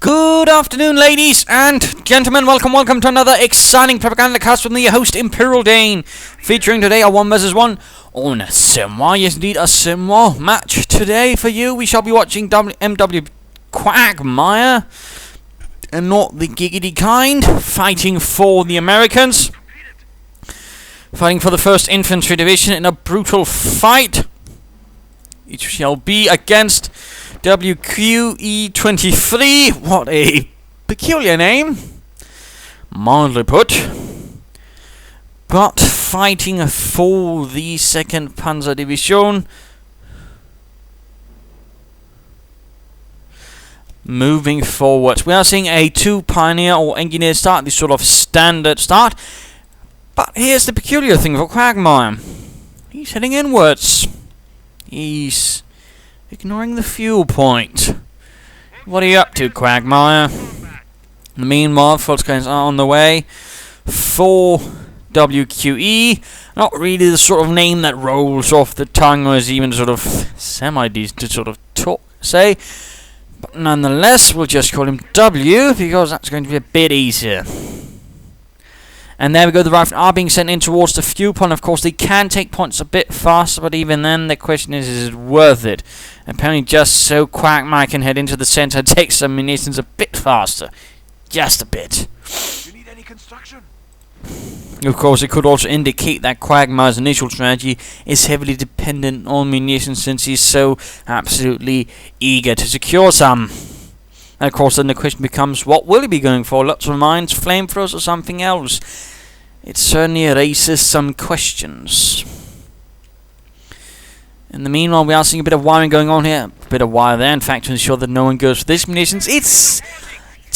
Good afternoon, ladies and gentlemen. Welcome to another exciting Propagandacast from the host Imperial Dane, featuring today a 1vs1 on Semois. Yes, indeed, a Semois match today for you. We shall be watching MWQuagmire, and not the giggity kind, fighting for the Americans, fighting for the 1st Infantry Division in a brutal fight. It shall be against WQE23. What a peculiar name, mildly put. But fighting for the 2nd Panzer Division. Moving forward, we are seeing a 2 Pioneer or Engineer start, the sort of standard start. But here's the peculiar thing for Quagmire. He's heading inwards. He's ignoring the fuel point. What are you up to, Quagmire? In the meanwhile, Volkswagens are on the way for WQE. Not really the sort of name that rolls off the tongue or is even sort of semi-decent to sort of say. But nonetheless, we'll just call him W because that's going to be a bit easier. And there we go, the rifles are being sent in towards the fuel point. Of course, they can take points a bit faster, but even then, the question is it worth it? Apparently, just so Quagmire can head into the center and take some munitions a bit faster. Just a bit. Do you need any construction? Of course, it could also indicate that Quagmire's initial strategy is heavily dependent on munitions since he's so absolutely eager to secure some. And of course, then the question becomes, what will he be going for? Lots of mines, flamethrowers, or something else? It certainly raises some questions. In the meanwhile, we are seeing a bit of wiring going on here. A bit of wire there, in fact, to ensure that no one goes for this munitions. It's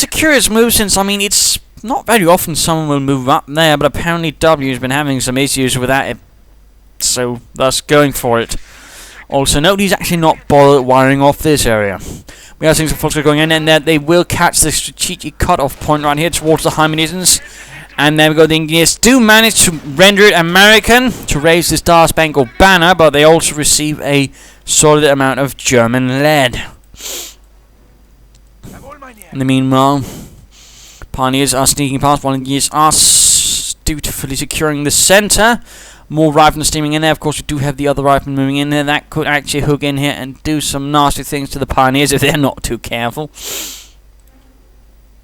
a curious move since, I mean, it's not very often someone will move up there, but apparently W has been having some issues with that, so thus going for it. Also, note he's actually not bothered wiring off this area. We are seeing some folks going in, and that they will catch the strategic cut-off point right here towards the high munitions. And there we go, the engineers do manage to render it American, to raise the Star Spangled Banner, but they also receive a solid amount of German lead. In the meanwhile, Pioneers are sneaking past, while engineers are dutifully securing the center. More riflemen steaming in there. Of course, we do have the other riflemen moving in there. That could actually hook in here and do some nasty things to the Pioneers if they're not too careful.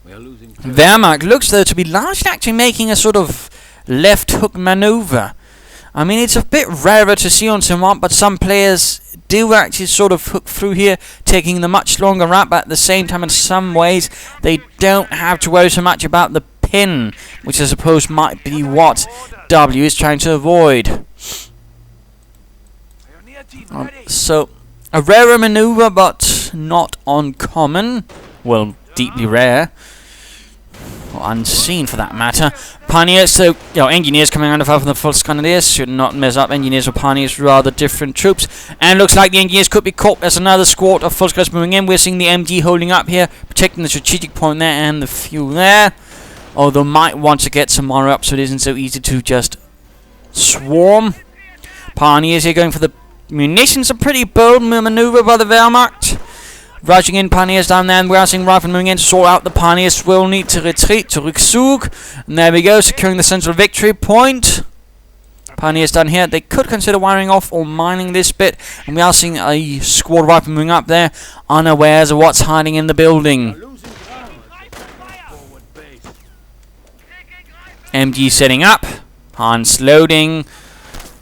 Wehrmacht looks though to be largely actually making a sort of left hook maneuver. I mean, it's a bit rarer to see on Semois, but some players do actually sort of hook through here, taking the much longer route, but at the same time, in some ways, they don't have to worry so much about the pin, which I suppose might be what W is trying to avoid. So, a rarer maneuver, but not uncommon. Well, deeply rare. Or unseen, for that matter. Pioneers, so, engineers coming under fire from the Volkswagens should not mess up. Engineers or Pioneers, rather different troops. And looks like the engineers could be caught. There's another squad of Volkswagens moving in. We're seeing the MG holding up here, protecting the strategic point there and the fuel there. Although might want to get some more up so it isn't so easy to just swarm. Pioneers here going for the munitions. A pretty bold maneuver by the Wehrmacht. Rushing in, Pioneers down there, and we are seeing riflemen moving in to sort out. The Pioneers will need to retreat to Rückzug. And there we go, securing the central victory point. Pioneers down here, they could consider wiring off or mining this bit. And we are seeing a squad of riflemen moving up there, unawares of what's hiding in the building. MG setting up, Hans loading,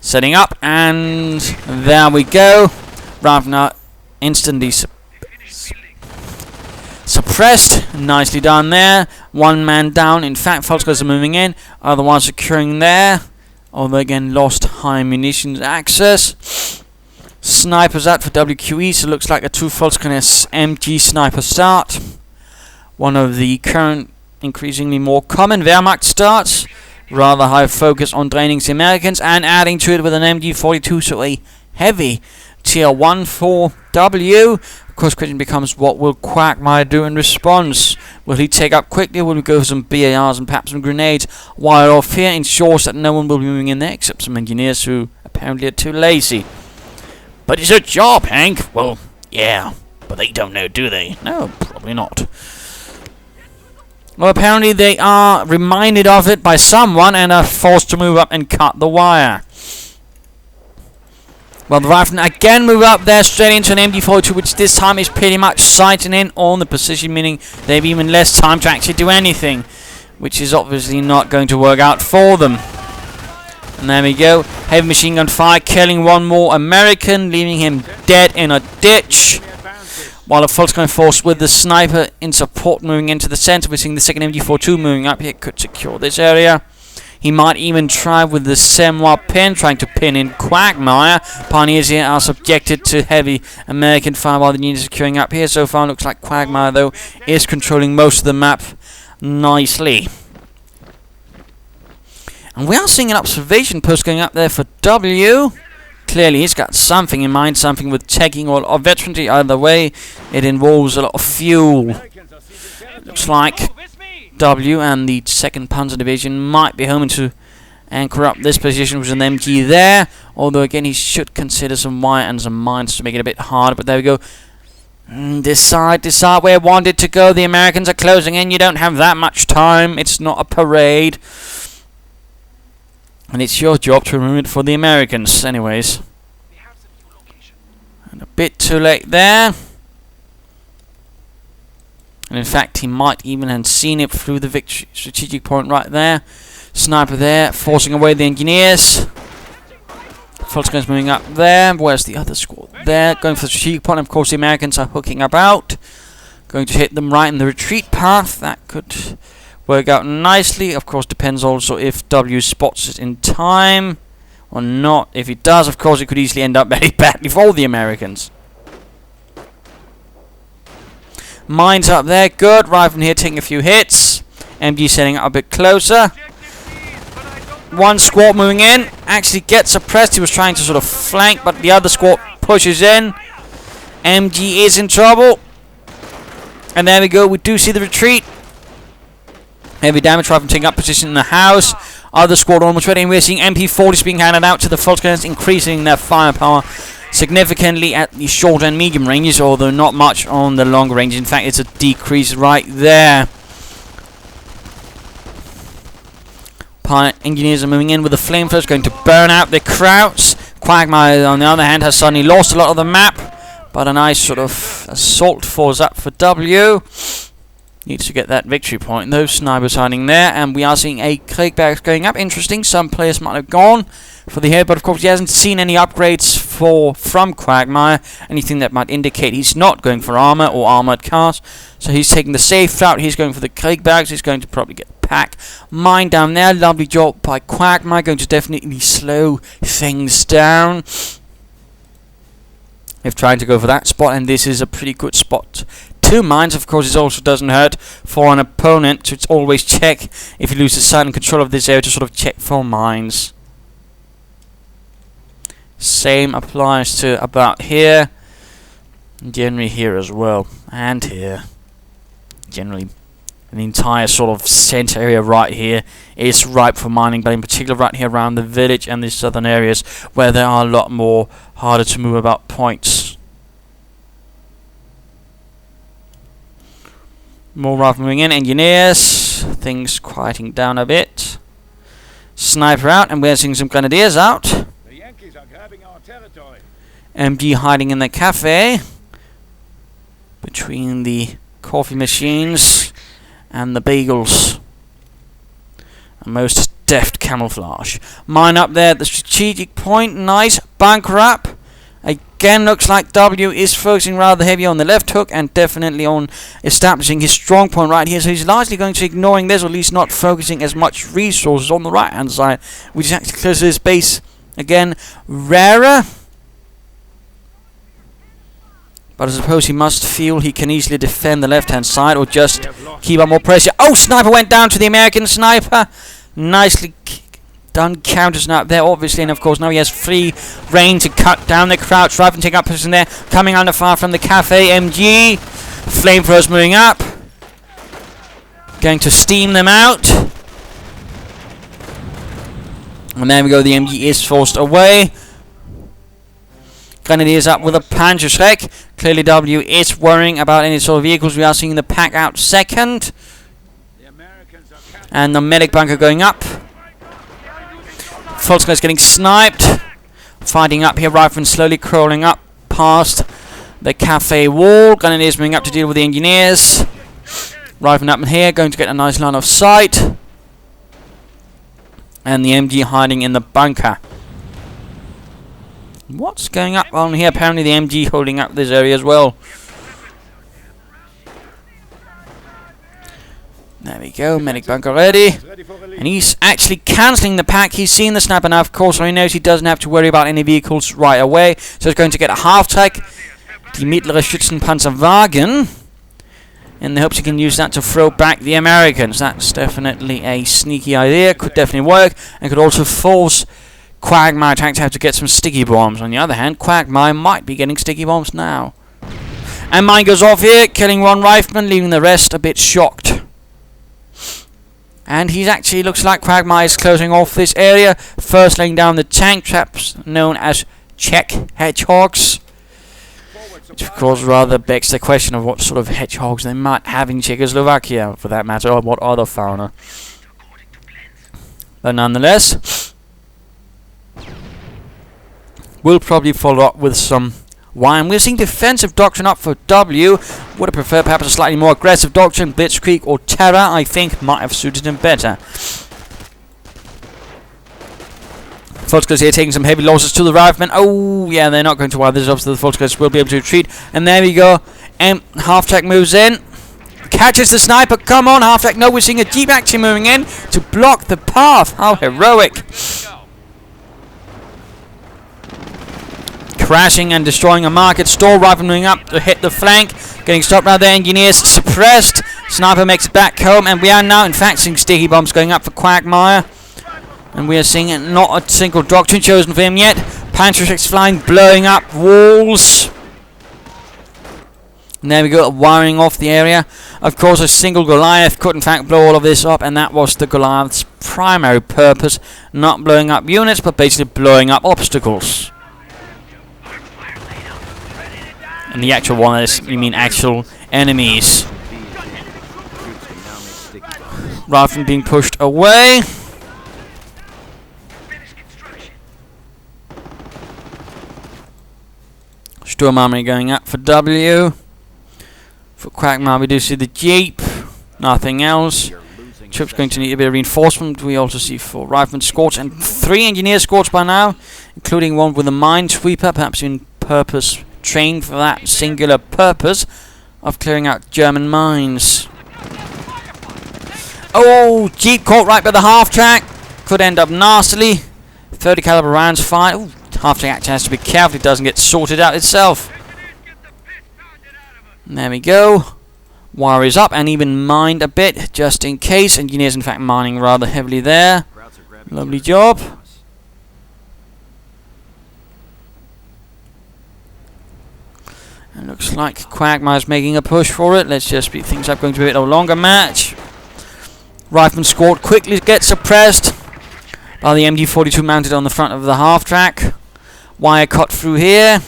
setting up, and there we go. Riflemen instantly suppressed, nicely done there. One man down, in fact, Volkswagens are moving in, other ones securing there. Although again, lost high munitions access. Snipers out for WQE, so looks like a 2 Volkswagens MG sniper start. One of the current increasingly more common Wehrmacht starts. Rather high focus on draining the Americans and adding to it with an MG42, so a heavy tier 1 for W. Of course, question becomes, what will Quagmire do in response? Will he take up quickly, or will we go for some BARs and perhaps some grenades? While off here ensures that no one will be moving in there except some engineers who apparently are too lazy. But it's a job, Hank. Well, yeah, but they don't know, do they? No, probably not. Well, apparently they are reminded of it by someone and are forced to move up and cut the wire. Well, the riflemen again move up there straight into an MD42, which this time is pretty much sighting in on the position, meaning they have even less time to actually do anything, which is obviously not going to work out for them. And there we go. Heavy machine gun fire, killing one more American, leaving him dead in a ditch. While the Volkswagen force with the sniper in support moving into the center. We're seeing the second MD42 moving up here. Could secure this area. He might even try with the Semois pin, trying to pin in Quagmire. Pioneers here are subjected to heavy American fire while the unit is securing up here. So far, looks like Quagmire, though, is controlling most of the map nicely. And we are seeing an observation post going up there for W. Clearly, he's got something in mind, something with checking or veterancy. Either way, it involves a lot of fuel. Looks like W and the 2nd Panzer Division might be homing to anchor up this position with an MG there. Although, again, he should consider some wire and some mines to make it a bit harder. But there we go. Decide where you want it to go. The Americans are closing in. You don't have that much time. It's not a parade. And it's your job to remove it for the Americans, anyways. And a bit too late there. And in fact, he might even have seen it through the victory strategic point right there. Sniper there, forcing away the engineers. Volkswagen's moving up there. Where's the other squad? There, going for the strategic point. Of course, the Americans are hooking about. Going to hit them right in the retreat path. That could work out nicely. Of course, depends also if W spots it in time or not. If it does, of course, it could easily end up very badly for the Americans. Mines up there, good. Rifleman here taking a few hits. MG setting up a bit closer. One squad moving in. Actually gets suppressed. He was trying to sort of flank, but the other squad pushes in. MG is in trouble. And there we go. We do see the retreat. Heavy damage rifle taking up position in the house. Other squad almost ready, and we're seeing MP40s being handed out to the Volkswagens, increasing their firepower significantly at the short and medium ranges, although not much on the long range. In fact, it's a decrease right there. Engineers are moving in with the flamethrowers, going to burn out the Krauts. Quagmire, on the other hand, has suddenly lost a lot of the map, but a nice sort of assault force up for W. Needs to get that victory point. Those snipers hiding there, and we are seeing a Kriegberg going up. Interesting. Some players might have gone for the head, but of course he hasn't seen any upgrades from Quagmire. Anything that might indicate he's not going for armor or armored cars. So he's taking the safe route. He's going for the Kriegbergs. He's going to probably get a pack mine down there. Lovely job by Quagmire. Going to definitely slow things down. They've tried to go for that spot, and this is a pretty good spot. 2 mines, of course, it also doesn't hurt for an opponent to always check if he loses sight and control of this area to sort of check for mines. Same applies to about here, generally here as well, and here. Generally, the entire sort of center area right here is ripe for mining, but in particular right here around the village and the southern areas where there are a lot more harder to move about points. More rifle moving in, engineers, things quieting down a bit. Sniper out, and we're seeing some grenadiers out. The Yankees are grabbing our territory. MG hiding in the cafe between the coffee machines and the bagels. A most deft camouflage. Mine up there at the strategic point, nice. Bunker up. Again, looks like W is focusing rather heavy on the left hook and definitely on establishing his strong point right here. So he's largely going to ignoring this, or at least not focusing as much resources on the right hand side, which is actually close to his base. Again, rarer. But I suppose he must feel he can easily defend the left hand side or just keep up more pressure. Oh, sniper went down to the American sniper. Nicely done counter snipe there, obviously, and of course now he has free reign to cut down the crouch rifle and take up position there. Coming under fire from the cafe MG. Flamethrowers moving up. Going to steam them out. And there we go, the MG is forced away. Grenadiers up with a Panzerschreck. Clearly W is worrying about any sort of vehicles. We are seeing the pack out second. And the medic bunker going up. Volkskrieger's getting sniped. Fighting up here, riflemen slowly crawling up past the cafe wall. Grenadiers moving up to deal with the engineers. Riflemen up in here, going to get a nice line of sight. And the MG hiding in the bunker. What's going up on here? Apparently the MG holding up this area as well. There we go, medic bunker ready. And he's actually cancelling the pack. He's seen the sniper now, of course, so he knows he doesn't have to worry about any vehicles right away. So he's going to get a half-track, die mittlere Schützenpanzerwagen, in the hopes he can use that to throw back the Americans. That's definitely a sneaky idea, could definitely work, and could also force Quagmire to have to get some sticky bombs. On the other hand, Quagmire might be getting sticky bombs now. And mine goes off here, killing one rifleman, leaving the rest a bit shocked. And he's actually, looks like Quagmire is closing off this area, first laying down the tank traps known as Czech hedgehogs. Which of course rather begs the question of what sort of hedgehogs they might have in Czechoslovakia, for that matter, or what other fauna. But nonetheless, we'll probably follow up with some Y. We're seeing defensive doctrine up for W. Would have preferred perhaps a slightly more aggressive doctrine. Blitzkrieg or Terror, I think, might have suited him better. Volkskrieger here taking some heavy losses to the riflemen. Oh, yeah, they're not going to wire this up, so the Volkskrieger will be able to retreat. And there we go. Half-track moves in. Catches the sniper. Come on, half-track. No, we're seeing a Jeep actually moving in to block the path. How heroic. Crashing and destroying a market store. Rifle moving up to hit the flank. Getting stopped by the engineers. Suppressed. Sniper makes it back home. And we are now, in fact, seeing sticky bombs going up for Quagmire. And we are seeing not a single doctrine chosen for him yet. Panzerschrecks flying, blowing up walls. And there we go, wiring off the area. Of course, a single Goliath could in fact blow all of this up, and that was the Goliath's primary purpose. Not blowing up units, but basically blowing up obstacles. And the actual one is, you mean actual enemies. Rather than being pushed away. Sturm Army going up for W. For Quagmire we do see the Jeep. Nothing else. Troops going to need a bit of reinforcement. We also see 4 riflemen squads and 3 engineer squads by now, including one with a minesweeper, perhaps in purpose trained for that singular purpose of clearing out German mines. Oh, Jeep caught right by the half-track. Could end up nastily. 30 caliber rounds fired. Ooh, half-track actually has to be careful it doesn't get sorted out itself. And there we go. Wire is up and even mined a bit just in case. Engineers in fact mining rather heavily there. Lovely job. And looks like Quagmire's making a push for it. Let's just speed things up, going to be a bit of a longer match. Rifleman squad quickly gets suppressed by the MG42 mounted on the front of the half-track. Wire cut through here.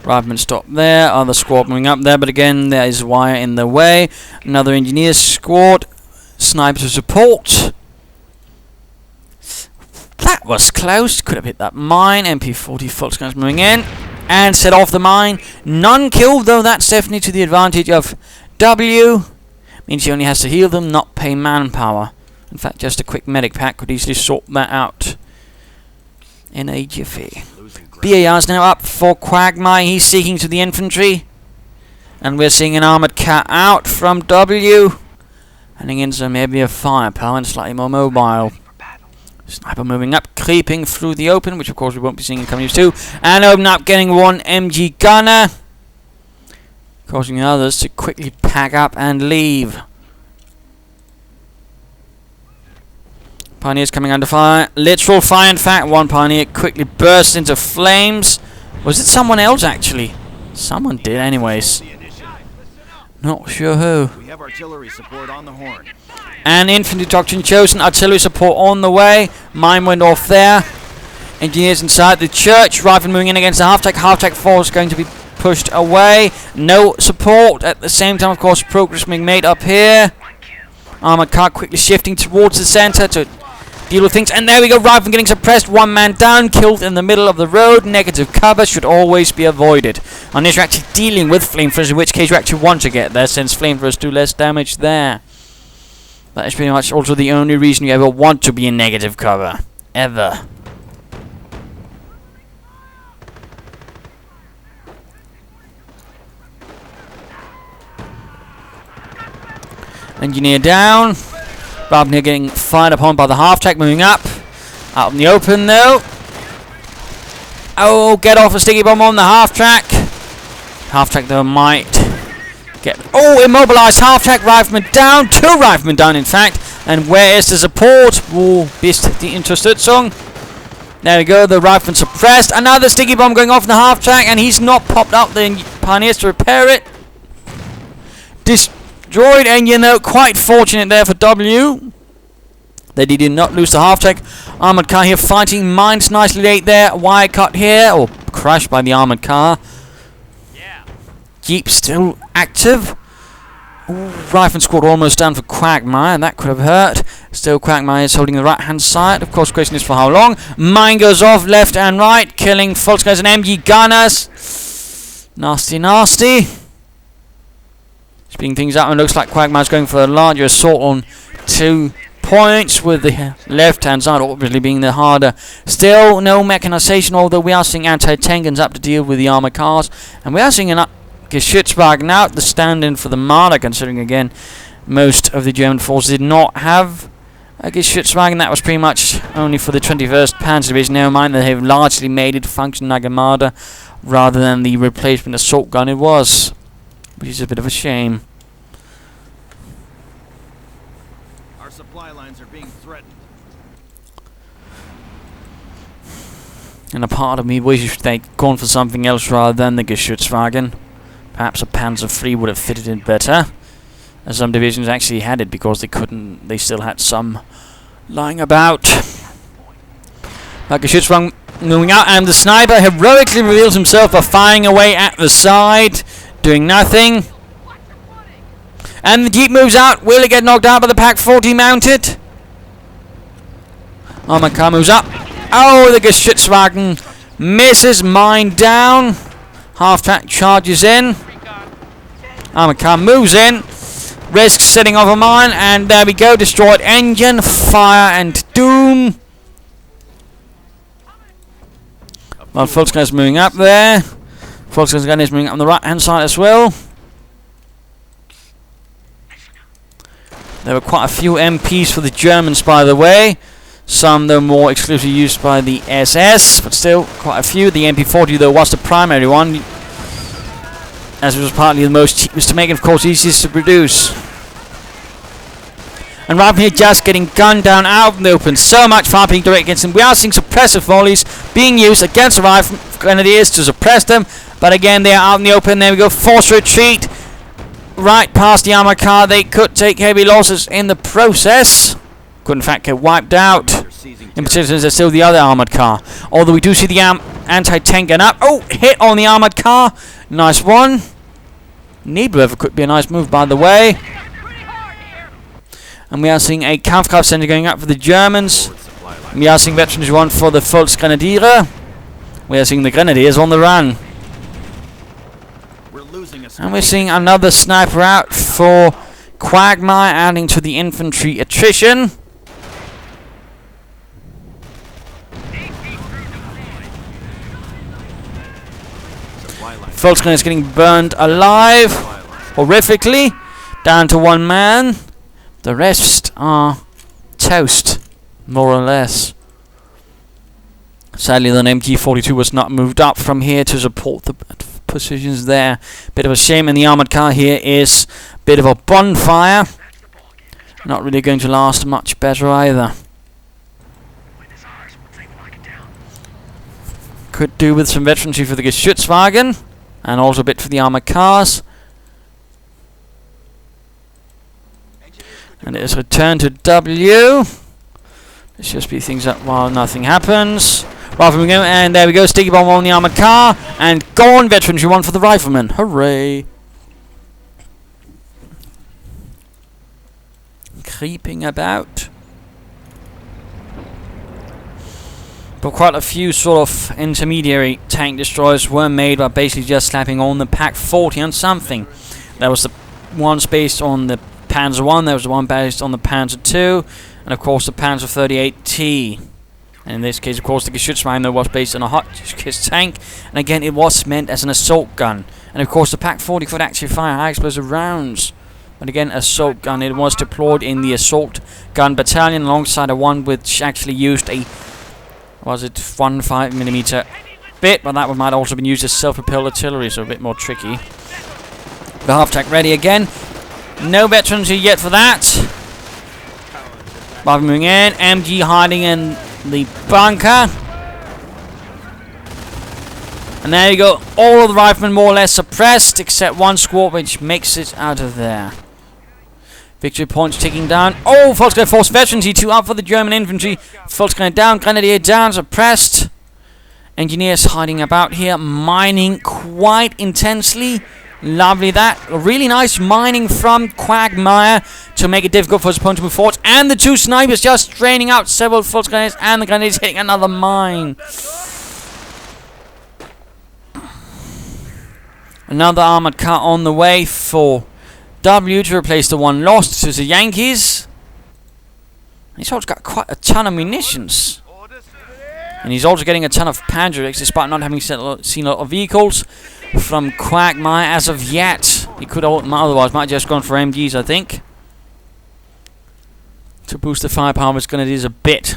Rifleman stop there. Other squad moving up there, but again there is wire in the way. Another engineer squad. Sniper to support. That was close. Could have hit that mine. MP40 Volkskrieger's moving in and set off the mine. None killed, though. That's definitely to the advantage of W. Means he only has to heal them, not pay manpower. In fact, just a quick medic pack could easily sort that out in a jiffy. BAR's now up for Quagmire. He's seeking to the infantry. And we're seeing an armoured cat out from W. Heading in some heavier firepower and slightly more mobile. Sniper moving up, creeping through the open, which of course we won't be seeing in coming too. And open up, getting one MG gunner. Causing the others to quickly pack up and leave. Pioneers coming under fire. Literal fire, in fact. One Pioneer quickly bursts into flames. Was it someone else, actually? Someone did, anyways. Not sure who. We have artillery support on the horn. And infantry doctrine chosen. Artillery support on the way. Mine went off there. Engineers inside the church. Rifle moving in against the half-track. Half-track force going to be pushed away. No support. At the same time, of course, progress being made up here. Armored car quickly shifting towards the center to deal with things. And there we go. Rifleman getting suppressed. One man down. Killed in the middle of the road. Negative cover should always be avoided. Unless you're actually dealing with flamethrowers, in which case you actually want to get there, since flamethrowers do less damage there. That is pretty much also the only reason you ever want to be in negative cover. Ever. Engineer down. Rifleman getting fired upon by the half-track, moving up. Out in the open though. Oh, get off a sticky bomb on the half-track. Half-track though might get... Oh, immobilized half-track. Rifleman down. 2 riflemen down in fact. And where is the support? Oh, bist die Unterstützung. There we go, the rifleman suppressed. Another sticky bomb going off in the half-track, and he's not popped up the pioneers to repair it. Destroyed, and you know, quite fortunate there for W that he did not lose the half-track. Armored car here fighting mines nicely late there. Wire cut here, or crushed by the armored car. Jeep still active. Ooh, Rifleman squad almost down for Quagmire. That could have hurt. Still Quagmire is holding the right hand side. Of course, the question is for how long. Mine goes off left and right, killing Volksguys and MG gunners. Nasty, nasty. Speeding things up, and looks like Quagmire's going for a larger assault on 2 points, with the left hand side obviously being the harder. Still no mechanization, although we are seeing anti-tank guns up to deal with the armored cars, and we are seeing an Geschützwagen out, the stand-in for the Marder, considering again most of the German forces did not have a Geschützwagen. That was pretty much only for the 21st Panzer Division. Never mind that they've largely made it function like a Marder rather than the replacement assault gun it was, which is a bit of a shame. Our supply lines are being threatened. And a part of me wishes they'd gone for something else rather than the Geschützwagen. Perhaps a Panzer III would have fitted in better, as some divisions actually had it because they couldn't. They still had some lying about. But Geschützwagen moving out, and the sniper heroically reveals himself by firing away at the side, doing nothing. And the Jeep moves out. Will it get knocked out by the Pack 40 mounted? Armored car moves up. Oh, the Geschützwagen misses. Mine down. Half-track charges in. Armored car moves in. Risks setting off a mine. And there we go. Destroyed engine. Fire and doom. Well, Volkswagen moving up there. Volkswagen is moving up on the right-hand side as well. There were quite a few MPs for the Germans, by the way. Some, though, more exclusively used by the SS, but still quite a few. The MP40, though, was the primary one, as it was partly the most cheapest to make and, of course, easiest to produce. And right here, just getting gunned down out in the open. So much fire being directed against him. We are seeing suppressive volleys being used against the rifle grenadiers to suppress them. But again, they are out in the open. There we go. Forced retreat right past the armored car. They could take heavy losses in the process. Could in fact get wiped out. In particular, there's still the other armored car. Although we do see the anti-tank gun up. Oh, hit on the armored car. Nice one. Nebelwerfer could be a nice move, by the way. And we are seeing a Kampfkraft center going up for the Germans. We are seeing Veterans 1 for the Volksgrenadiere. We are seeing the Grenadiers on the run. And we're seeing another sniper out for Quagmire, adding to the infantry attrition. Volkswagen is getting burned alive, horrifically, down to 1 man. The rest are toast, more or less. Sadly, the MG42 was not moved up from here to support the positions there. Bit of a shame, and the armored car here is a bit of a bonfire. Not really going to last much better either. Could do with some veterancy for the Geschützwagen, and also a bit for the armored cars. And it is returned to W. Let's just speed things up while nothing happens. Rifleman, and there we go. Sticky bomb on the armored car, and gone. Veterans, one for the rifleman. Hooray! Creeping about. But quite a few sort of intermediary tank destroyers were made by basically just slapping on the Pak 40 on something. There was the ones based on the Panzer 1, there was the one based on the Panzer 2, and of course the Panzer 38T. And in this case, of course, the Geschützmine was based on a Hotchkiss tank, and again it was meant as an assault gun. And of course the Pak 40 could actually fire high explosive rounds. But again, assault gun, it was deployed in the assault gun battalion alongside a one which actually used a, was it 1.5mm bit, but that one might also been used as self-propelled artillery, so a bit more tricky. The half-tack ready again. No veterans here yet for that. But moving in, MG hiding in the bunker. And there you go, all of the riflemen more or less suppressed, except one squad which makes it out of there. Victory points ticking down. Oh, Volkswagen Force Veterans, E2 up for the German infantry. Volkswagen down, Grenadier down, suppressed. Engineers hiding about here, mining quite intensely. Lovely that. Really nice mining from Quagmire to make it difficult for his opponent to move forward. And the two snipers just draining out several Volkswagens, and the Grenadiers hitting another mine. Another armored car on the way for W to replace the one lost to the Yankees. He's also got quite a ton of munitions. And he's also getting a ton of Panzerix, despite not having seen a lot of vehicles from Quagmire as of yet. He could otherwise might have just gone for MGs, I think, to boost the firepower of his Grenadiers a bit.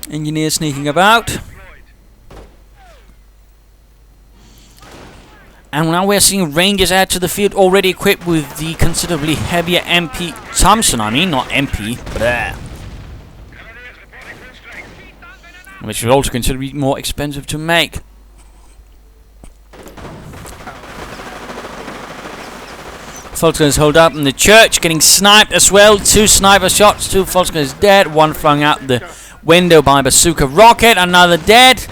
Engineers sneaking about. And now we're seeing Rangers add to the field, already equipped with the considerably heavier MP Thompson, not MP, but which is also considerably more expensive to make. Volkswagen's hold up in the church, getting sniped as well. 2 sniper shots, 2 Volkswagens dead, 1 flung out the window by bazooka rocket, another dead.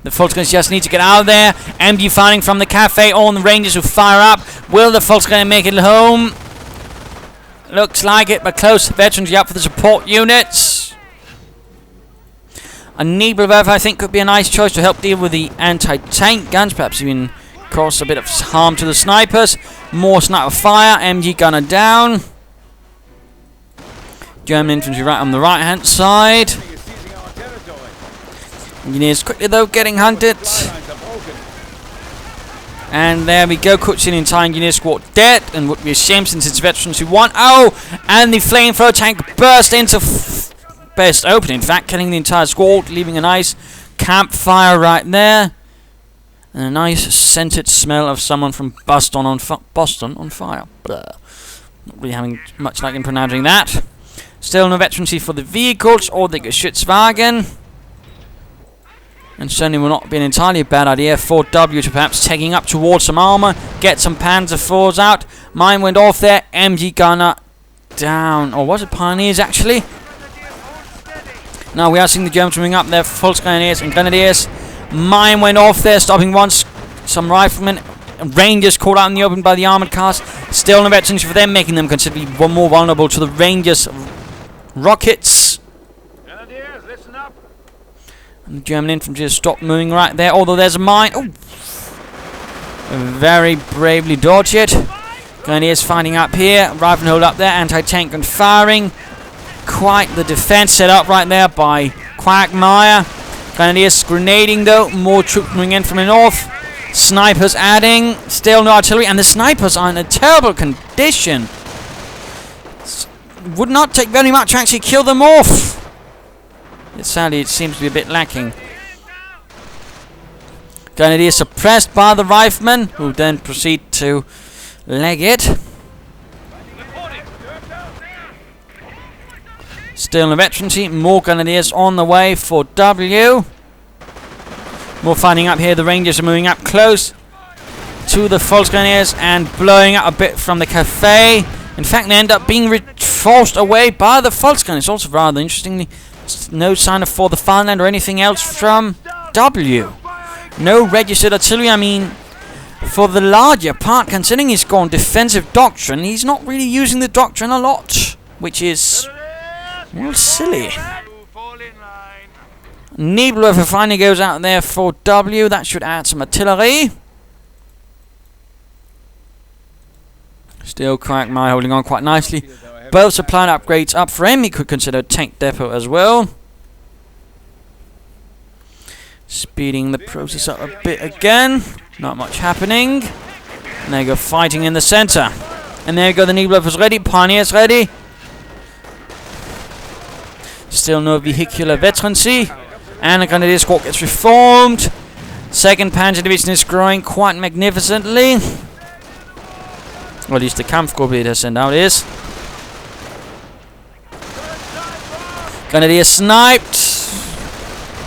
The Volkswagens just need to get out of there. MG firing from the cafe on the Rangers who fire up. Will the Volkswagen make it home? Looks like it, but close. Veterans up for the support units. A Nebelwerfer, I think, could be a nice choice to help deal with the anti-tank guns. Perhaps even cause a bit of harm to the snipers. More sniper fire. MG gunner down. German infantry right on the right-hand side. Engineers quickly though getting hunted. And there we go, cutscene entire engineer squad dead, and would be a shame since it's veterans who won. Oh, and the flamethrower tank burst into best opening, in fact, killing the entire squad, leaving a nice campfire right there. And a nice scented smell of someone from Boston on fire. Blah. Not really having much luck in pronouncing that. Still no veterancy for the vehicles or the Geschützwagen. And certainly will not be an entirely bad idea for W to perhaps taking up towards some armor, get some Panzer IVs out. Mine went off there, MG gunner down. Or was it Pioneers actually? Now we are seeing the Germans moving up there, Volksgrenadiers and Grenadiers. Mine went off there, stopping once some riflemen. Rangers caught out in the open by the armored cars. Still no veterans for them, making them considerably more vulnerable to the Rangers rockets. And the German infantry has stopped moving right there, although there's a mine. Oh! Very bravely dodged it. Grenadiers finding up here. Rifle hold up there. Anti-tank gun firing. Quite the defense set up right there by Quagmire. Grenadiers grenading though. More troops moving in from the north. Snipers adding. Still no artillery. And the snipers are in a terrible condition. Would not take very much to actually kill them off. Sadly, it seems to be a bit lacking. Grenadiers suppressed by the riflemen, who then proceed to leg it. Still no veterancy. More Grenadiers on the way for W. More fighting up here. The Rangers are moving up close to the Volksgrenadiers and blowing out a bit from the cafe. In fact, they end up being forced away by the Volksgrenadiers. Also rather interestingly, no sign of For the Fatherland or anything else from W. No registered artillery. I mean, for the larger part, considering he's gone defensive doctrine, he's not really using the doctrine a lot, which is, well, silly. Nebelwerfer finally goes out there for W. That should add some artillery. Still Quagmire holding on quite nicely. Both supply upgrades up for him. He could consider a tank depot as well. Speeding the process up a bit again. Not much happening. And there you go, fighting in the center. And there you go, the Nebelwerfer's ready. Pioneer's ready. Still no vehicular veterancy. And the Grenadier Squad gets reformed. 2nd Panzer Division is growing quite magnificently. Or at least the Kampfgruppe they send out is. Grenadier sniped.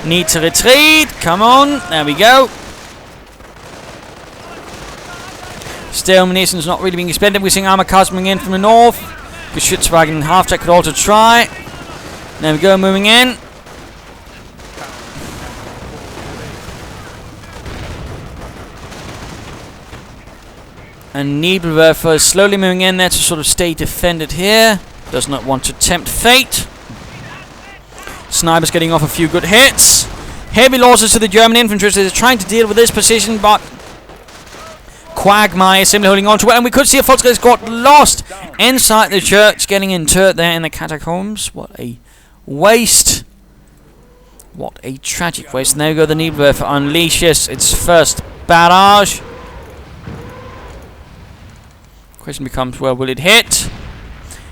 Need to retreat. Come on. There we go. Still, munitions not really being expended. We're seeing armor cars coming in from the north. Geschützwagen and half-track could also try. There we go, moving in. And Nebelwerfer is slowly moving in there to sort of stay defended here. Does not want to tempt fate. Snipers getting off a few good hits. Heavy losses to the German infantry. They're trying to deal with this position, but Quagmire is simply holding on to it. And we could see a Volksgrenadier got lost inside the church, getting interred there in the catacombs. What a waste. What a tragic waste. And there we go, the Nebelwerfer unleashes its first barrage. Question becomes, where will it hit?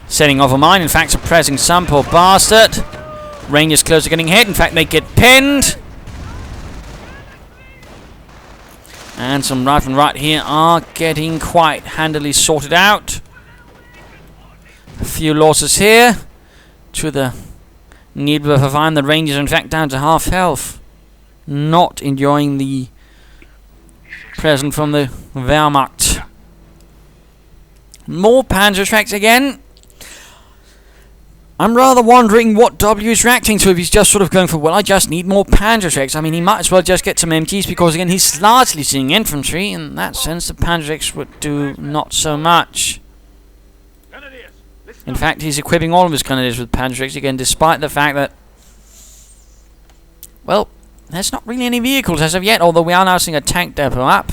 Setting off a mine, in fact, suppressing some poor bastard. Rangers close to getting hit, in fact, they get pinned. And some riflemen right here are getting quite handily sorted out. A few losses here to the Nebelwerfer fine. The Rangers are in fact down to half health. Not enjoying the present from the Wehrmacht. More panzer tracks again. I'm rather wondering what W is reacting to, if he's just sort of going for, well, I just need more panzer tracks. I mean, he might as well just get some MGs, because again, he's largely seeing infantry. In that sense, the panzer tracks would do not so much. In fact, he's equipping all of his grenadiers with panzer tracks again, despite the fact that, well, there's not really any vehicles as of yet, although we are now seeing a tank depot up.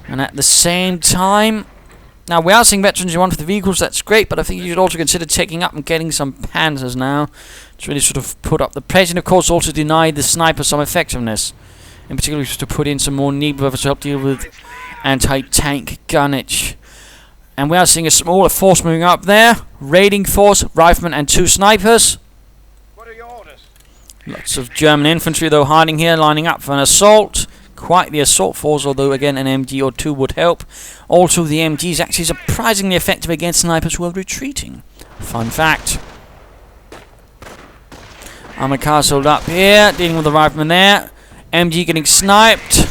And at the same time, now we are seeing veterans who want for the vehicles, that's great, but I think you should also consider taking up and getting some panzers now to really sort of put up the pressure, and of course also deny the sniper some effectiveness. In particular, just to put in some more Nebelwerfers to help deal with anti-tank gunnage. And we are seeing a smaller force moving up there. Raiding force, riflemen and 2 snipers. What are your orders? Lots of German infantry though hiding here, lining up for an assault. Quite the assault force, although again an MG or 2 would help. Also, the MG is actually surprisingly effective against snipers who are retreating. Fun fact. Armored cars hold up here, dealing with the rifleman there. MG getting sniped.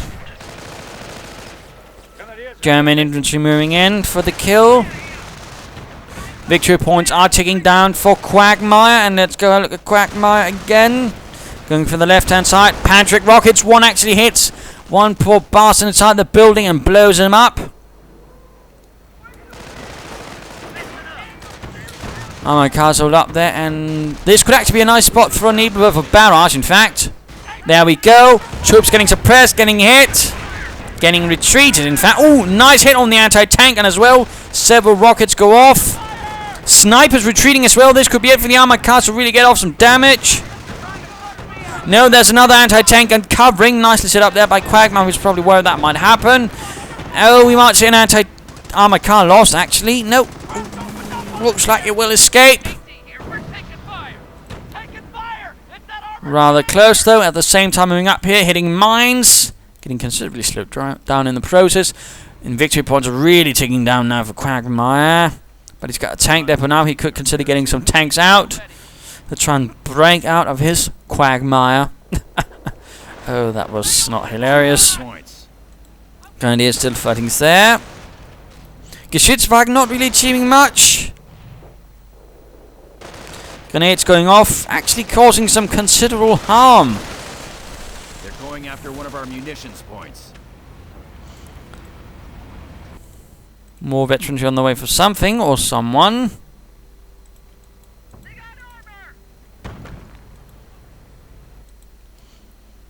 German infantry moving in for the kill. Victory points are ticking down for Quagmire, and let's go look at Quagmire again. Going for the left-hand side. Patrick rockets, 1 actually hits. 1 poor bastard inside the building and blows him up. Armored cars hold up there, and this could actually be a nice spot for a Nebelwerfer barrage, in fact. There we go. Troops getting suppressed, getting hit. Getting retreated, in fact. Ooh, nice hit on the anti-tank, and as well, several rockets go off. Snipers retreating as well. This could be it for the armored cars to really get off some damage. No, there's another anti-tank and covering. Nicely set up there by Quagmire, who's probably worried that might happen. Oh, we might see an anti-armored car lost, actually. Nope. Looks like it will escape. Rather close, though. At the same time, moving up here, hitting mines. Getting considerably slowed down in the process. And victory points are really ticking down now for Quagmire. But he's got a tank depot now. He could consider getting some tanks out to try and break out of his Quagmire. Oh, that was not hilarious. Grenadiers still fighting there. Geschützwagen not really achieving much. Grenades going off, actually causing some considerable harm. They're going after one of our munitions points. More veterans on the way for something or someone.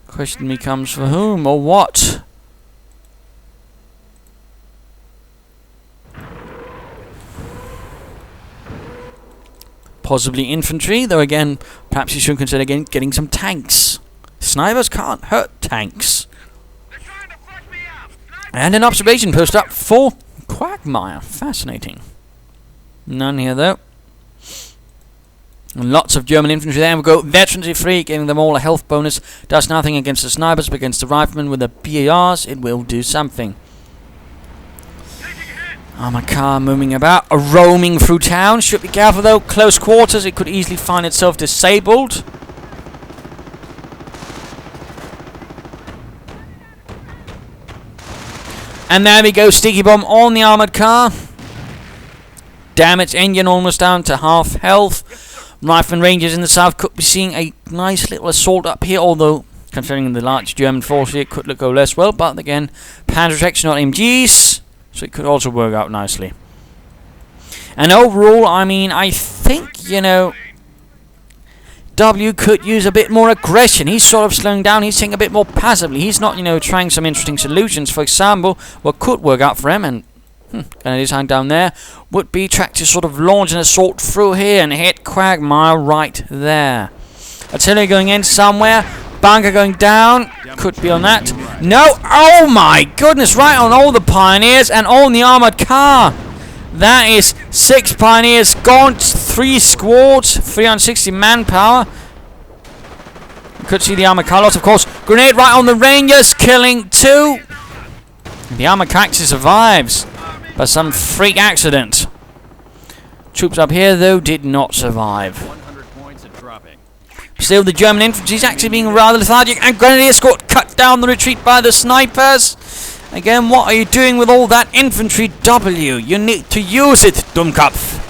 Question becomes for whom or what? Possibly infantry, though again, perhaps you should consider getting some tanks. Snipers can't hurt tanks. And an observation post up for Quagmire. Fascinating. None here though. And lots of German infantry there. We'll go veterancy free, giving them all a health bonus. Does nothing against the snipers, but against the riflemen with the BARs, it will do something. Armored car moving about, roaming through town. Should be careful though. Close quarters, it could easily find itself disabled. And there we go, sticky bomb on the armored car. Damaged engine almost down to half health. Rifleman Rangers in the south could be seeing a nice little assault up here, although considering the large German force here, it could go less well. But again, Panzertechs, not MGs, so it could also work out nicely. And overall, I mean, I think, you know, W could use a bit more aggression. He's sort of slowing down. He's saying a bit more passively. He's not, you know, trying some interesting solutions. For example, what could work out for him, and Grenadiers hang down there, would be try to sort of launch an assault through here and hit Quagmire right there. Artillery going in somewhere. Bunker going down. Could be on that. No! Oh my goodness! Right on all the Pioneers and on the armored car. That is 6 Pioneers gone, 3 squads, 360 manpower. You could see the armored car loss, of course. Grenade right on the Rangers, killing 2. The armored car actually survives by some freak accident. Troops up here, though, did not survive. 100 points and dropping. Still, the German infantry is actually being rather lethargic, and Grenadiers got cut down the retreat by the snipers. Again, what are you doing with all that infantry, W? You need to use it, Dummkopf.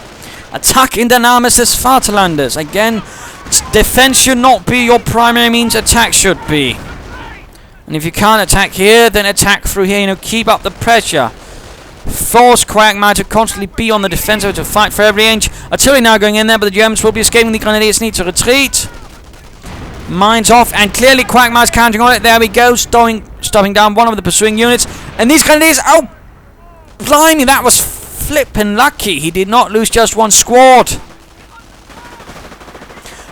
Attack in den Armes des Vaterlandes. Again, defense should not be your primary means, attack should be. And if you can't attack here, then attack through here, you know, keep up the pressure. Force Quagmire to constantly be on the defensive, to fight for every inch. Artillery now going in there, but the Germans will be escaping. The Grenadiers need to retreat. Mines off, and clearly Quagmire's counting on it. There we go, stopping down one of the pursuing units. And these Grenadiers, oh, blimey, that was flippin' lucky. He did not lose just one squad.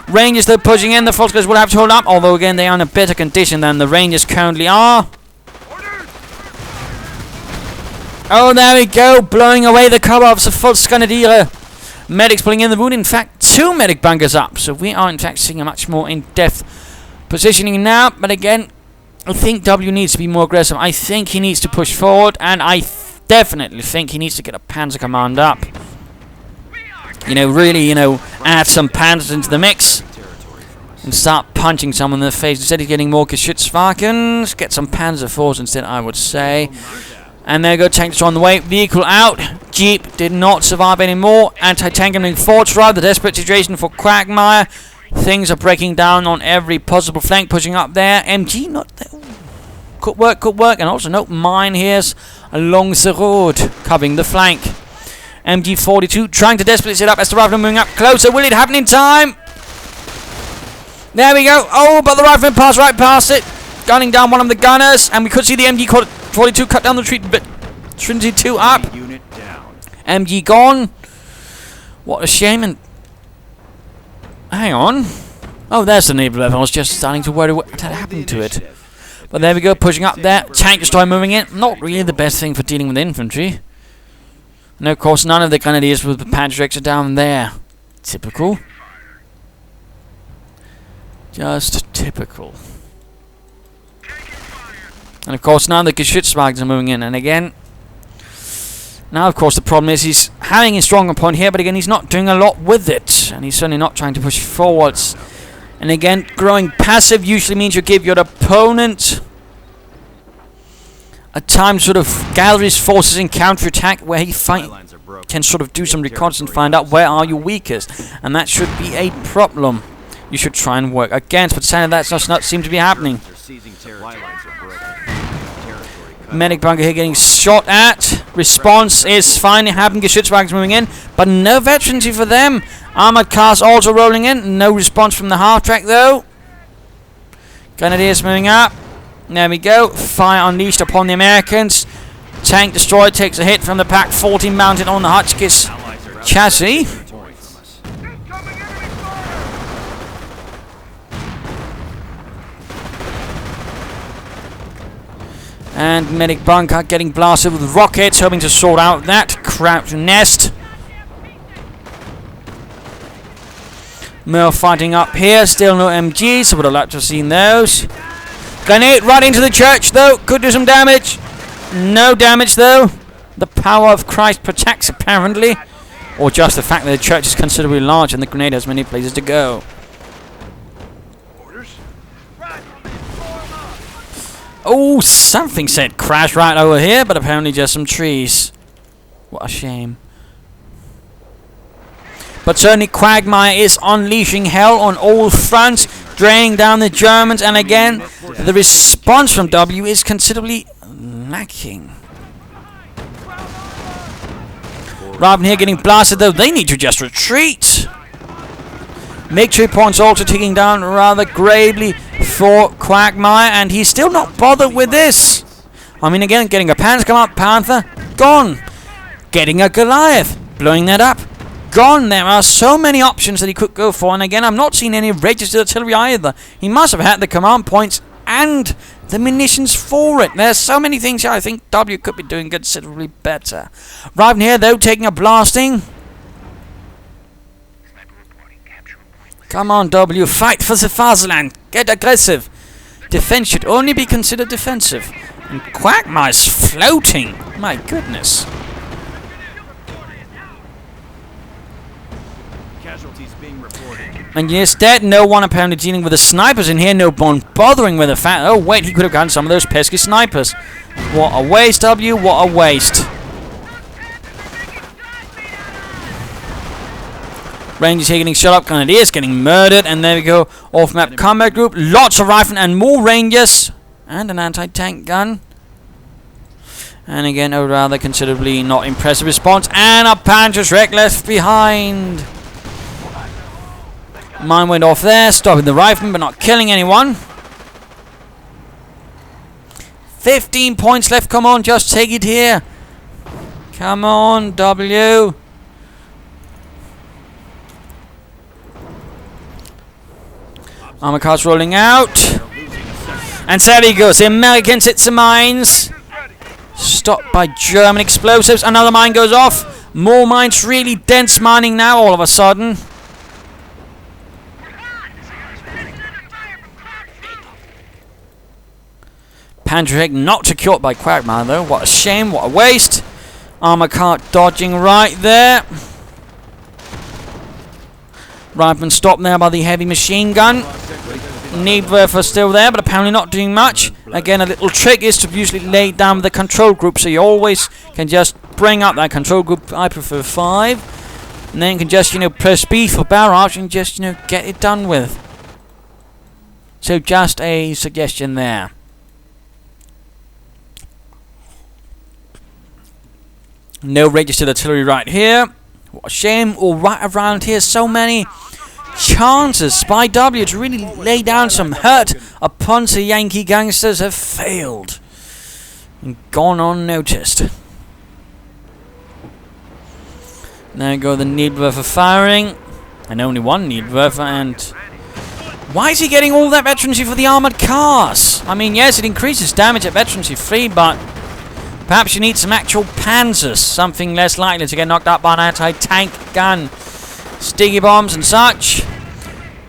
Rangers, though, pushing in. The Volksguards will have to hold up, although, again, they are in a better condition than the Rangers currently are. Oh, there we go, blowing away the cover of the Volksgrenadiere. Medics pulling in the wound. In fact, 2 medic bunkers up. So we are, in fact, seeing a much more in-depth positioning now. But again, I think W needs to be more aggressive. I think he needs to push forward. And I definitely think he needs to get a Panzer Command up. You know, really, you know, add some Panzers into the mix. And start punching someone in the face. Instead of getting more Geschützwagens, get some Panzer IVs instead, I would say. And there go, tanks are on the way. Vehicle out. Jeep did not survive anymore. Anti-tank and force drive. The desperate situation for Quagmire. Things are breaking down on every possible flank. Pushing up there. MG not there. Could work, could work. And also, no, mine here's along the road, covering the flank. MG42 trying to desperately set up as the rifleman moving up closer. Will it happen in time? There we go. Oh, but the rifleman passed right past it. Gunning down one of the gunners. And we could see the MG42 cut down the retreat, but Trinity 2 up. Unit down. MG gone. What a shame. And hang on. Oh, there's the naval level. I was just starting to worry what had happened to it. But there we go, pushing up there. Tank destroyer moving in. Not really the best thing for dealing with infantry. And of course, none of the Grenadiers with the Panzertechs are down there. Typical. Just typical. And of course now the Geschützwagens are moving in, and again, now of course the problem is he's having a stronger point here, but again he's not doing a lot with it, and he's certainly not trying to push forwards. And again, growing passive usually means you give your opponent at times sort of gather his forces in counterattack where he Lines are broken. can sort of do some reconnaissance and find out where are you weakest, and that should be a problem you should try and work against, but sadly that's does not seem to be happening. They're seizing territory. Lines are broken. Territory cut. Medic bunker here getting shot at. Response is finally happening. Geschützwagens moving in, but no veterancy for them. Armored cars also rolling in. No response from the half track though. Grenadiers moving up. There we go. Fire unleashed upon the Americans. Tank destroyed takes a hit from the Pack 14 mounted on the Hotchkiss Allies are out. chassis. Territory from us. And medic bunker getting blasted with rockets, hoping to sort out that crouch nest. More fighting up here, still no MGs, so would have liked to have seen those. Grenade right into the church though, could do some damage. No damage though. The power of Christ protects apparently. Or just the fact that the church is considerably large and the grenade has many places to go. Oh, something said crash right over here, but apparently just some trees. What a shame. But certainly Quagmire is unleashing hell on all fronts, draining down the Germans, and again, the response from W is considerably lacking. Rather than here getting blasted though, they need to just retreat. Victory points also ticking down rather gravely for Quagmire, and he's still not bothered with this. I mean, again, getting a Panzer come up, Panther, gone. Getting a Goliath, blowing that up, gone. There are so many options that he could go for, and again, I'm not seeing any registered artillery either. He must have had the command points and the munitions for it. There's so many things here I think W could be doing considerably better. Right here, though, taking a blasting. Come on, W, fight for the fatherland. Get aggressive. Defense should only be considered defensive. And Quagmire's floating. My goodness. Casualties being reported. And instead, no one apparently dealing with the snipers in here. No one bothering with the fact. Oh, wait, he could have gotten some of those pesky snipers. What a waste, W. What a waste. Rangers here getting shot up. Grenadiers getting murdered. And there we go. Off-map combat group. Lots of riflemen and more Rangers. And an anti-tank gun. And again, a rather considerably not impressive response. And a Panzer's wreck left behind. Mine went off there, stopping the rifleman but not killing anyone. 15 points left. Come on, just take it here. Come on, W. Armor cars rolling out. And so there he goes. The Americans hit some mines. Stopped by German explosives. Another mine goes off. More mines. Really dense mining now all of a sudden. Panzer not secured by Quagmire though. What a shame. What a waste. Armor cart dodging right there. Rifleman stopped there by the heavy machine gun. Needwerfer still there, but apparently not doing much. Again, a little trick is to usually lay down with the control group, so you always can just bring up that control group. I prefer 5. And then you can just, press B for barrage and just, get it done with. So just a suggestion there. No registered artillery right here. What a shame. All right around here, so many chances by W to really lay down some hurt upon the Yankee gangsters have failed and gone unnoticed. There go the Needwerfer firing, and only one Needwerfer. And why is he getting all that veterancy for the armored cars? I mean, yes, it increases damage at veterancy 3, but perhaps you need some actual panzers, something less likely to get knocked out by an anti-tank gun. Sticky bombs and such.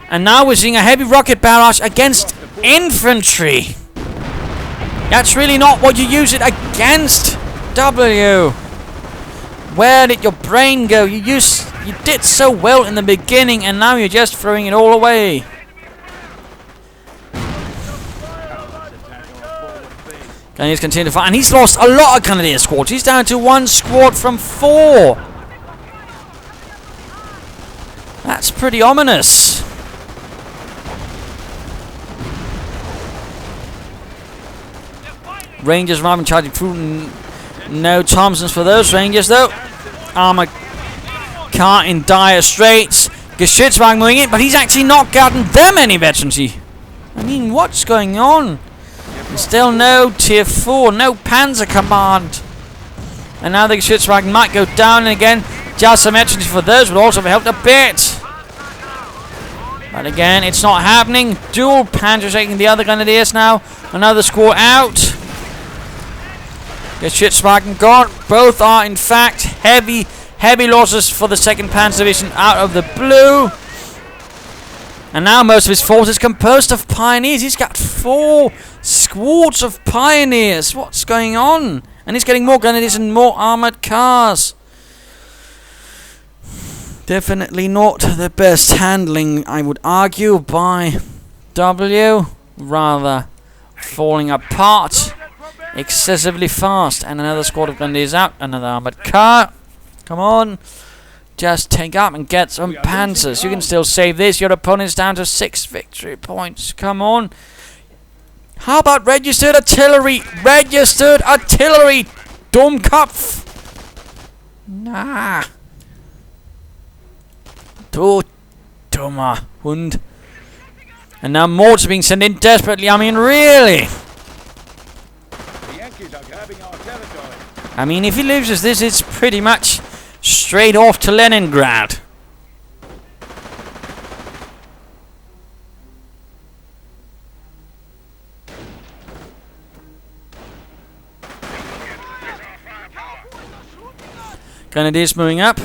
And now we're seeing a heavy rocket barrage against infantry. That's really not what you use it against, W. Where did your brain go? You did so well in the beginning, and now you're just throwing it all away. Grenadiers continue to fight, and he's lost a lot of Grenadier squads. He's down to 1 squad from 4. That's pretty ominous. Rangers rather than charging through. No Thompsons for those Rangers though. Armour car in dire straits. Geschützwagen moving in, but he's actually not gotten them any veterancy. I mean, what's going on? Still no tier 4, no Panzer Command. And now the Geschützwagen might go down again. Just some veterancy for those would also have helped a bit. But again, it's not happening. Dual Panzers taking the other Grenadiers now. Another score out. Geschützwagen gone. Both are in fact heavy losses for the 2nd Panzer Division out of the blue. And now most of his force is composed of pioneers. He's got 4 squads of pioneers. What's going on? And he's getting more Grenadiers and more armored cars. Definitely not the best handling, I would argue, by W. Rather falling apart excessively fast. And another squad of Grenadiers out. Another armored car. Come on. Just take up and get some panzers. You can still save this. Your opponent's down to 6 victory points. Come on. How about registered artillery? Registered artillery! Dummkopf! Nah. Du dummer Hund. And now mortars being sent in desperately. I mean, really? The Yankees are grabbing our territory. I mean, if he loses this, it's pretty much straight off to Leningrad. Grenadiers moving up.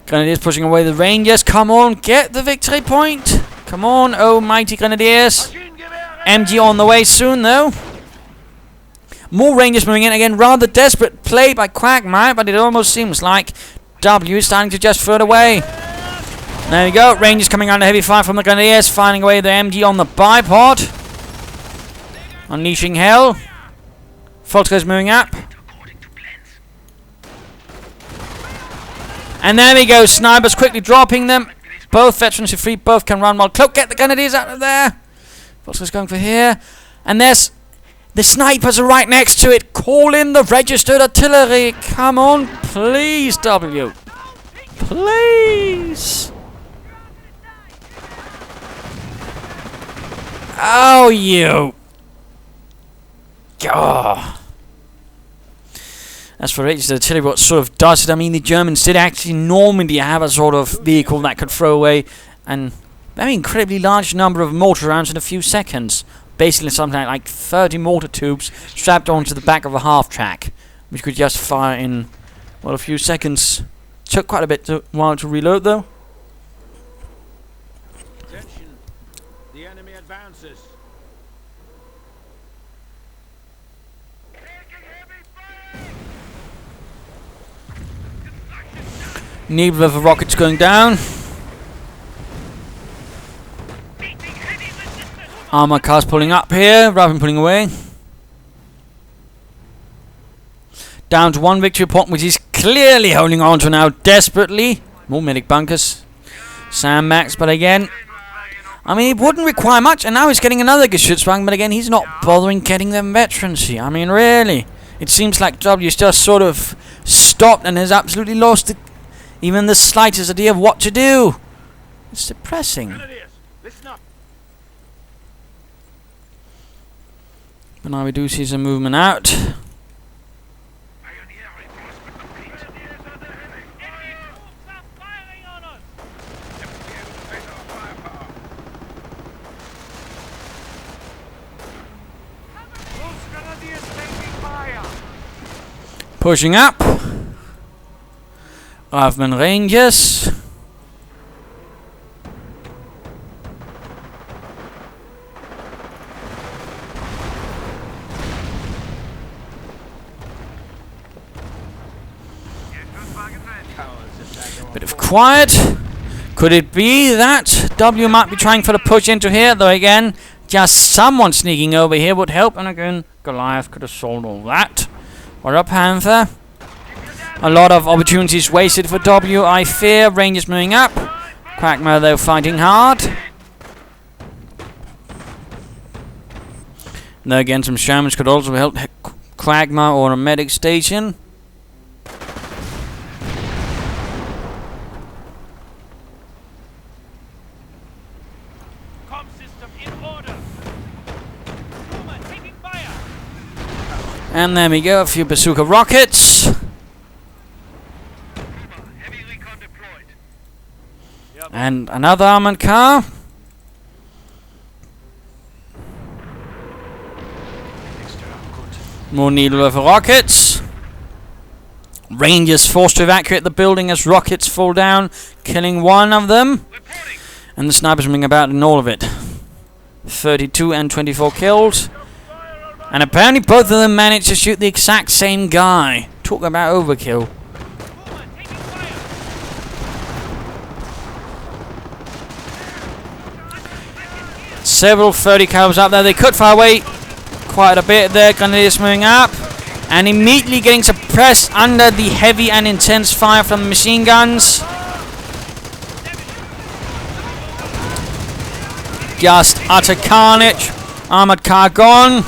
Grenadiers pushing away the Rangers. Come on, get the victory point. Come on, oh mighty Grenadiers. MG on the way soon, though. More Rangers moving in again. Rather desperate play by Quagmire, but it almost seems like W is starting to just float away. There we go. Rangers coming under heavy fire from the Grenadiers, finding away the MG on the bipod. Unleashing hell. Volksker's moving up. And there we go. Snipers quickly dropping them. Both veterans are free. Both can run while cloak. Get the Grenadiers out of there. Volksker's going for here. And there's the snipers are right next to it. Call in the registered artillery. Come on, please, W. Please. Oh, you. Oh. As for registered artillery, what sort of does it? I mean, the Germans did actually normally have a sort of vehicle that could throw away an very incredibly large number of mortar rounds in a few seconds. Basically something like 30 mortar tubes strapped onto the back of a half-track, which could just fire in, well, a few seconds. Took quite a bit while to reload, though. Attention. The enemy advances. Neither of the rockets going down. Armor cars pulling up here, rather than pulling away. Down to 1 victory point, which is clearly holding on to now desperately. More medic bunkers. Sam Max, but again, I mean, it wouldn't require much, and now he's getting another Geschützwagen, but again, he's not bothering getting them veterancy. I mean, really. It seems like W's just sort of stopped and has absolutely lost even the slightest idea of what to do. It's depressing. But now we do see some movement out. Pushing up. Raven Rangers. Bit of quiet. Could it be that W might be trying for the push into here? Though again, just someone sneaking over here would help. And again, Goliath could have solved all that. What up, Panther? A lot of opportunities wasted for W, I fear. Rangers moving up. Quagmire, though, fighting hard. Now again, some Shermans could also help Quagmire or a medic station. And there we go, a few bazooka rockets. And another armored car. More needle over rockets. Rangers forced to evacuate the building as rockets fall down, killing one of them. And the snipers ring about in all of it. 32 and 24 killed. And apparently both of them managed to shoot the exact same guy. Talk about overkill. Several 30 calibers up there. They could fire away quite a bit there. Grenadiers moving up. And immediately getting suppressed under the heavy and intense fire from the machine guns. Just utter carnage. Armored car gone.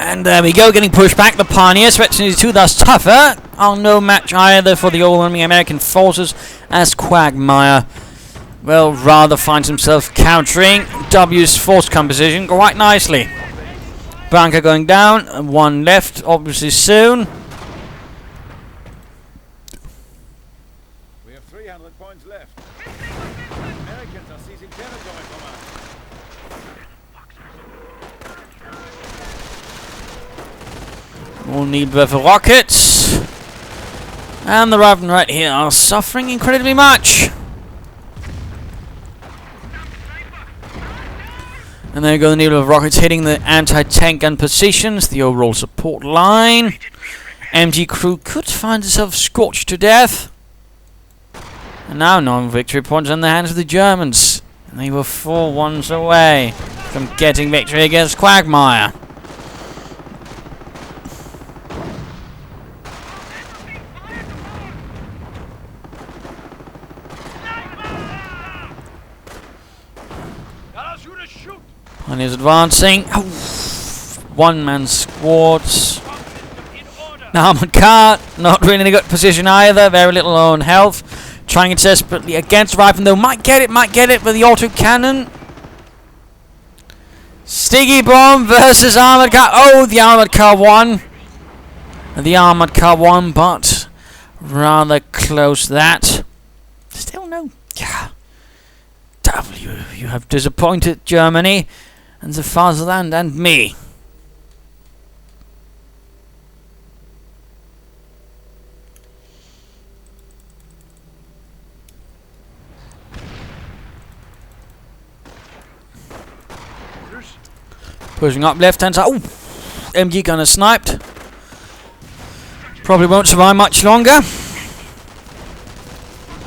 And there we go, getting pushed back. The Pioneers, threat 22, thus tougher. Are no match either for the overwhelming American forces as Quagmire, well, rather finds himself countering W's force composition quite nicely. Bunker going down, and one left, obviously soon. We have 300 points left. Americans are seizing territory from us. We'll need weather rockets. And the Raven right here are suffering incredibly much. And there you go, the needle of rockets hitting the anti-tank gun positions, the overall support line. MG crew could find itself scorched to death. And now non-victory points in the hands of the Germans. And they were 4-1 away from getting victory against Quagmire. And he's advancing. Oh, one-man squads. Now armored car, not really in a good position either. Very little own health. Trying it desperately against Rifle, though. Might get it with the auto cannon. Sticky bomb versus armored car. Oh, the armored car won. The armored car won, but rather close that. Still no. Yeah. W, you have disappointed Germany and the fatherland and me. Pushing up left hand side. Oh, MG gunner sniped. Probably won't survive much longer.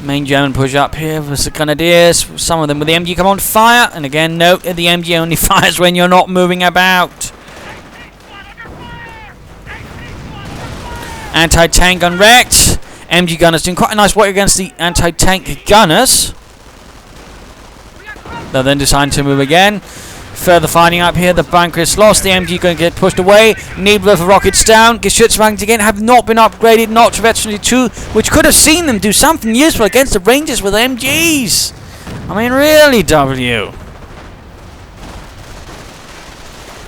Main German push up here with the Grenadiers. Some of them with the MG come on fire. And again, note that the MG only fires when you're not moving about. Anti-tank gun wrecked. MG gunners doing quite a nice work against the anti-tank gunners. They'll then decide to move again. Further fighting up here. The bunker is lost. The MG going to get pushed away. Needler for rockets down. Geschützwagens again have not been upgraded. Not to Veteran 2, which could have seen them do something useful against the Rangers with MGs. I mean, really, W.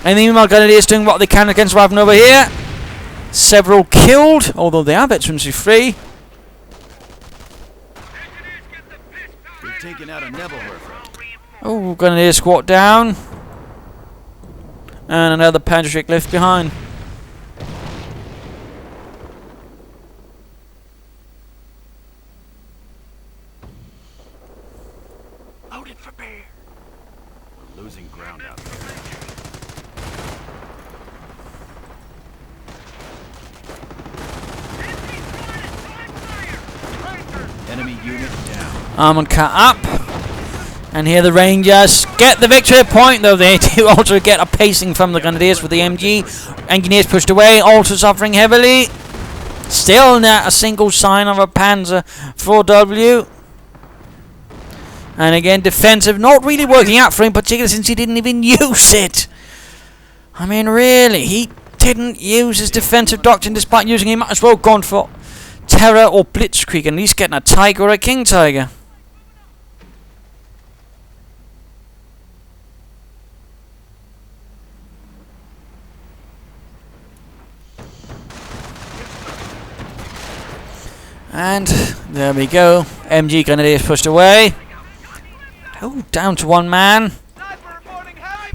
And the email Grenadiers doing what they can against Raven over here. Several killed, although they are Veteran 3. They've taken out a Nebelwerfer. Oh, Grenadier squat down. And another Panzerschreck left behind. Loaded for bear. We're losing ground out there. Enemy unit down. Armoured car up. And here the Rangers get the victory point, though they do also get a pacing from the Grenadiers with the MG. Engineers pushed away, also suffering heavily. Still not a single sign of a Panzer 4W. And again, defensive not really working out for him, particularly since he didn't even use it. I mean, really, he didn't use his defensive doctrine despite using it. He might as well have gone for Terror or Blitzkrieg, and at least getting a Tiger or a King Tiger. And there we go. MG Grenadiers pushed away. Oh, down to one man.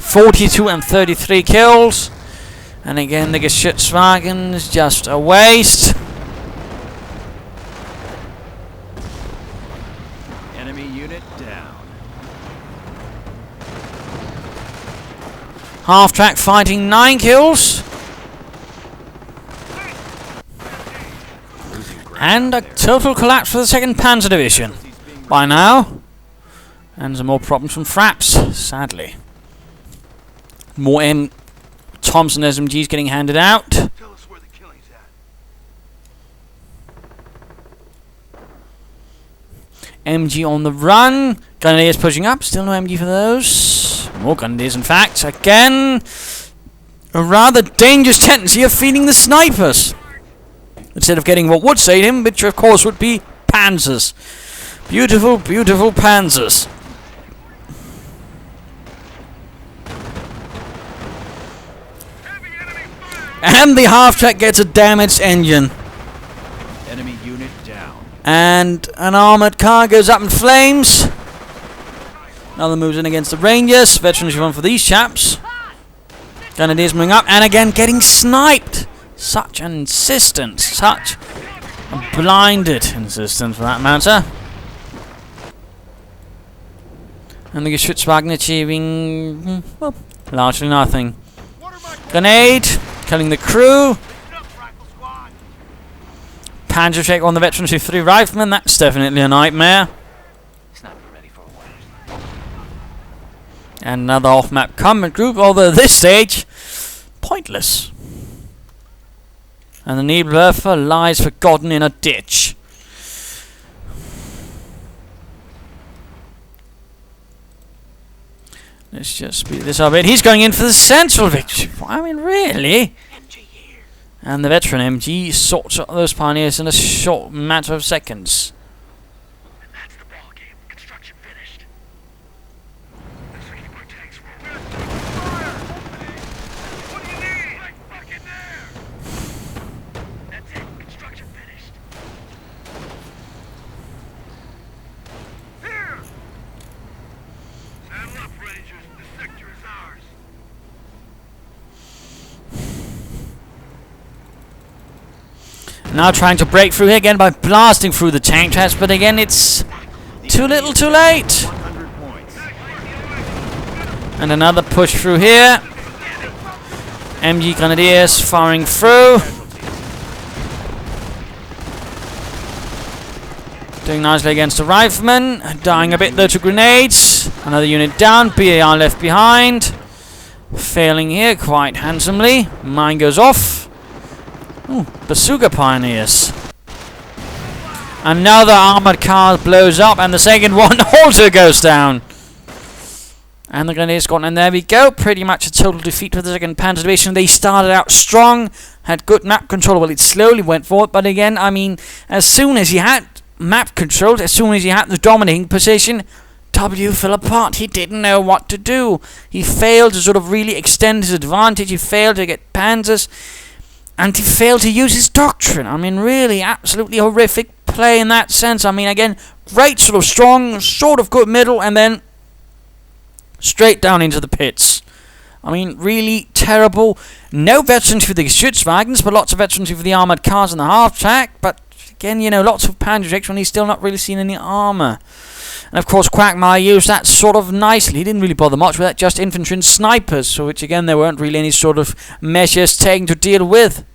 42 and 33 kills. And again, the Geschützwagen's just a waste. Enemy unit down. Half-track fighting 9 kills. And a total collapse for the 2nd Panzer Division by now. And some more problems from Fraps, sadly. More M. Thompson SMGs getting handed out. Tell us where the killing's at. MG on the run. Grenadiers pushing up. Still no MG for those. More Grenadiers, in fact. Again, a rather dangerous tendency of feeding the snipers instead of getting what would save him, which of course would be Panzers. Beautiful, beautiful Panzers. And the half-track gets a damaged engine. Enemy unit down. And an armoured car goes up in flames. Another moves in against the Rangers. Veterans run for these chaps. Grenadiers moving up, and again getting sniped. Such an insistence. Such a blinded insistence for that matter. And the Geschützwagen achieving, well, largely nothing. Grenade. Killing the crew. Panzer check on the veterans with 3 riflemen. That's definitely a nightmare. And another off-map combat group, although at this stage, pointless. And the Nebelwerfer lies forgotten in a ditch. Let's just speed this up a bit. He's going in for the central victory. I mean, really? And the veteran MG sorts out those pioneers in a short matter of seconds. That's the ball game. Construction finished. Looks like more tanks What do you need? Right fucking there. That's it. Construction finished. Here. Saddle up, Rangers. The sector is ours. Now trying to break through here again by blasting through the tank traps, but again it's too little too late. 100 points. And another push through here. MG Grenadiers firing through. Doing nicely against the riflemen. Dying a bit though to grenades. Another unit down. BAR left behind. Failing here quite handsomely. Mine goes off. Ooh, Bazooka Pioneers. Another armoured car blows up, and the second one also goes down. And the Grenadiers gone, and there we go. Pretty much a total defeat for the 2nd Panzer Division. They started out strong, had good map control. Well, it slowly went forward, but again, I mean, as soon as he had map control, as soon as he had the dominating position, W fell apart. He didn't know what to do. He failed to sort of really extend his advantage. He failed to get Panzers. And he failed to use his doctrine. I mean, really, absolutely horrific play in that sense. I mean, again, great sort of strong, sort of good middle, and then straight down into the pits. I mean, really terrible. No veterans for the Geschützwagens, but lots of veterans for the armoured cars and the half-track. But again, you know, lots of Panzer when he's still not really seen any armour. And of course, Quagmire used that sort of nicely. He didn't really bother much with that, just infantry and snipers, so which again, there weren't really any sort of measures taken to deal with.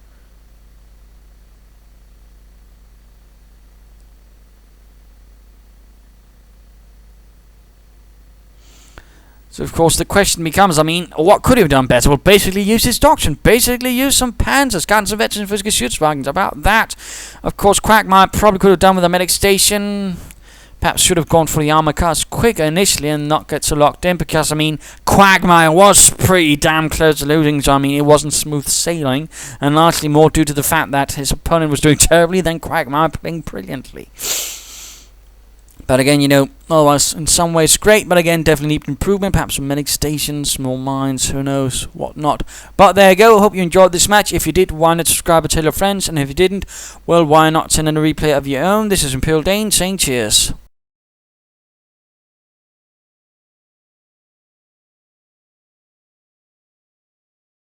So of course the question becomes, I mean, what could he have done better? Well, basically use his doctrine, basically use some panzers, guns and veterans, physical Schutzwagens. About that, of course, Quagmire probably could have done with a medic station. Perhaps should have gone for the armor cars quicker initially and not get so locked in, because I mean, Quagmire was pretty damn close to losing, so I mean, it wasn't smooth sailing, and largely more due to the fact that his opponent was doing terribly than Quagmire playing brilliantly. But again, you know, otherwise in some ways great, but again, definitely need improvement, perhaps some medic stations, small mines, who knows, whatnot. But there you go, hope you enjoyed this match. If you did, why not subscribe and tell your friends, and if you didn't, well, why not send in a replay of your own. This is Imperial Dane saying cheers.